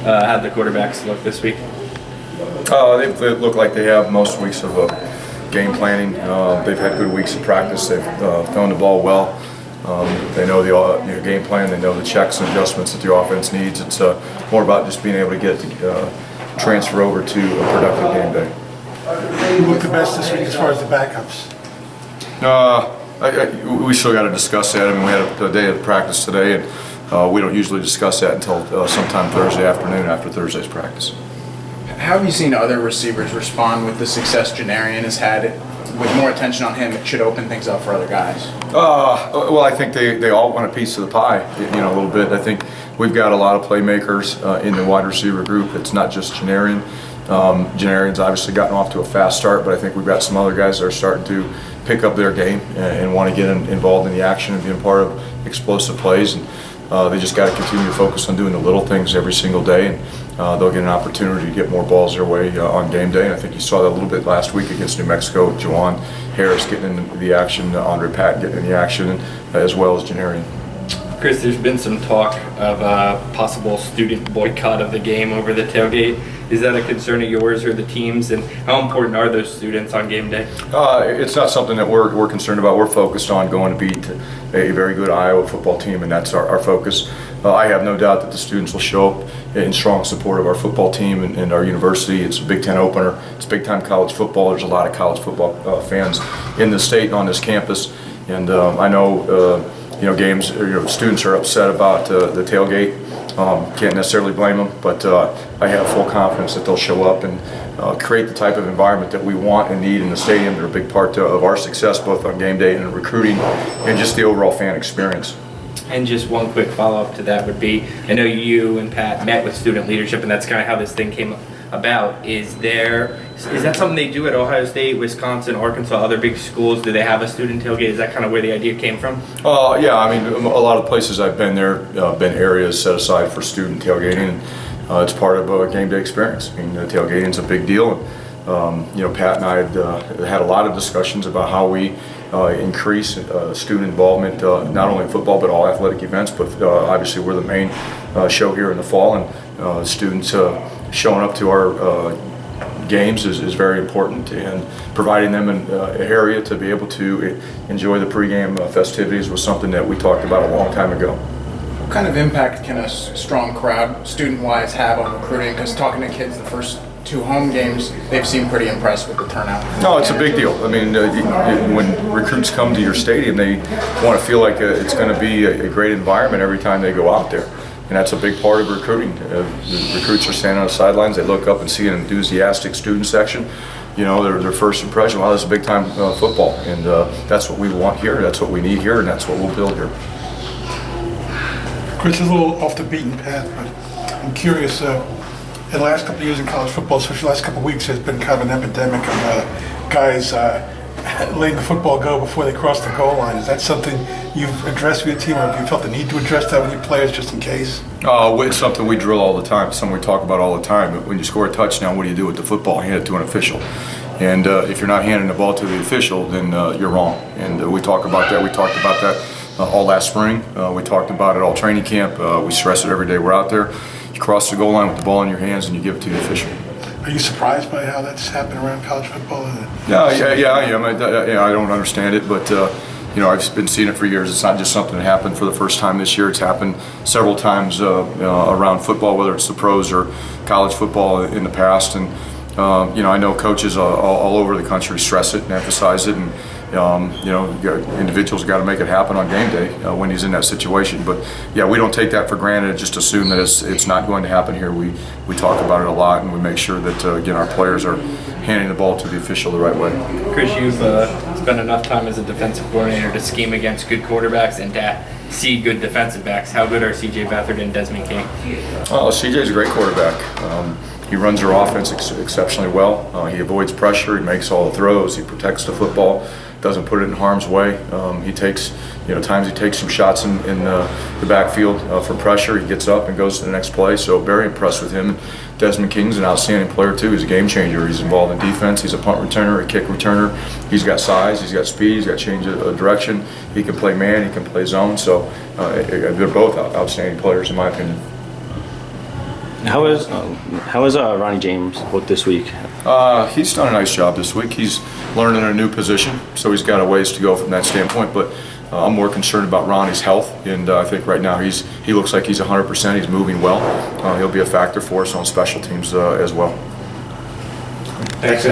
How'd the quarterbacks look this week? They look like they have most weeks of game planning. They've had good weeks of practice. They've thrown the ball well. They know the game plan. They know the checks and adjustments that the offense needs. It's more about just being able to get it to transfer over to a productive game day. Who looked the best this week as far as the backups? We still got to discuss that. I mean, we had a day of practice today, and we don't usually discuss that until sometime Thursday afternoon after Thursday's practice. How have you seen other receivers respond with the success Janarian has had? With more attention on him, it should open things up for other guys. Well, I think they all want a piece of the pie, a little bit. I think we've got a lot of playmakers in the wide receiver group. It's not just Janarian. Janarian's obviously gotten off to a fast start, but I think we've got some other guys that are starting to pick up their game and want to get involved in the action and being part of explosive plays. And they just got to continue to focus on doing the little things every single day, and they'll get an opportunity to get more balls their way on game day. And I think you saw that a little bit last week against New Mexico with Juwan Harris getting in the action, Andre Patton getting in the action, as well as Janarian. Chris, there's been some talk of a possible student boycott of the game over the tailgate. Is that a concern of yours or the team's, and how important are those students on game day? It's not something that we're concerned about. We're focused on going to beat a very good Iowa football team, and that's our focus. I have no doubt that the students will show up in strong support of our football team and our university. It's a Big Ten opener. It's big-time college football. There's a lot of college football fans in the state and on this campus, and I know students are upset about the tailgate. Can't necessarily blame them, but I have full confidence that they'll show up and create the type of environment that we want and need in the stadium. They're a big part of our success, both on game day and recruiting, and just the overall fan experience. And just one quick follow-up to that would be, I know you and Pat met with student leadership, and that's kind of how this thing came about. Is that something they do at Ohio State, Wisconsin, Arkansas, other big schools? Do they have a student tailgate? Is that kind of where the idea came from? Yeah, I mean, a lot of places I've been there, been areas set aside for student tailgating. It's part of a game day experience. I mean, tailgating's a big deal. And, Pat and I had a lot of discussions about how we increase student involvement, not only in football but all athletic events. But obviously, we're the main show here in the fall, and students showing up to our games is very important, and providing them an area to be able to enjoy the pregame festivities was something that we talked about a long time ago. What kind of impact can a strong crowd, student-wise, have on recruiting? Because talking to kids the first 2 home games, they've seemed pretty impressed with the turnout. No, it's a big deal. I mean, when recruits come to your stadium, they want to feel like it's going to be a great environment every time they go out there. And that's a big part of recruiting. The recruits are standing on the sidelines. They look up and see an enthusiastic student section. Their first impression, wow, this is big-time football. And that's what we want here, that's what we need here, and that's what we'll build here. Chris, is a little off the beaten path, but I'm curious. In the last couple of years in college football, especially the last couple of weeks, there's been kind of an epidemic of guys letting the football go before they cross the goal line. Is that something you've addressed with your team, or have you felt the need to address that with your players just in case? It's something we drill all the time. It's something we talk about all the time. But when you score a touchdown, what do you do with the football? Hand it to an official. And if you're not handing the ball to the official, then you're wrong. And we talk about that. We talked about that all last spring. We talked about it all training camp. We stress it every day we're out there. You cross the goal line with the ball in your hands and you give it to the official. Are you surprised by how that's happened around college football? Yeah, I am. I don't understand it, but I've been seeing it for years. It's not just something that happened for the first time this year. It's happened several times around football, whether it's the pros or college football in the past. And I know coaches all over the country stress it and emphasize it, and individuals got to make it happen on game day when he's in that situation. But yeah, we don't take that for granted. Just assume that it's not going to happen here. We talk about it a lot, and we make sure that our players are handing the ball to the official the right way. Chris, you've spent enough time as a defensive coordinator to scheme against good quarterbacks and to see good defensive backs. How good are C.J. Beathard and Desmond King? C.J.'s a great quarterback. He runs our offense exceptionally well. He avoids pressure. He makes all the throws. He protects the football. Doesn't put it in harm's way. He takes, times he takes some shots in the backfield for pressure. He gets up and goes to the next play. So very impressed with him. Desmond King's an outstanding player too. He's a game changer. He's involved in defense. He's a punt returner, a kick returner. He's got size. He's got speed. He's got change of direction. He can play man. He can play zone. So they're both outstanding players in my opinion. How is Ronnie James looked this week? He's done a nice job this week. He's learning a new position, so he's got a ways to go from that standpoint. But I'm more concerned about Ronnie's health, and I think right now he looks like he's 100%. He's moving well. He'll be a factor for us on special teams as well. Thanks.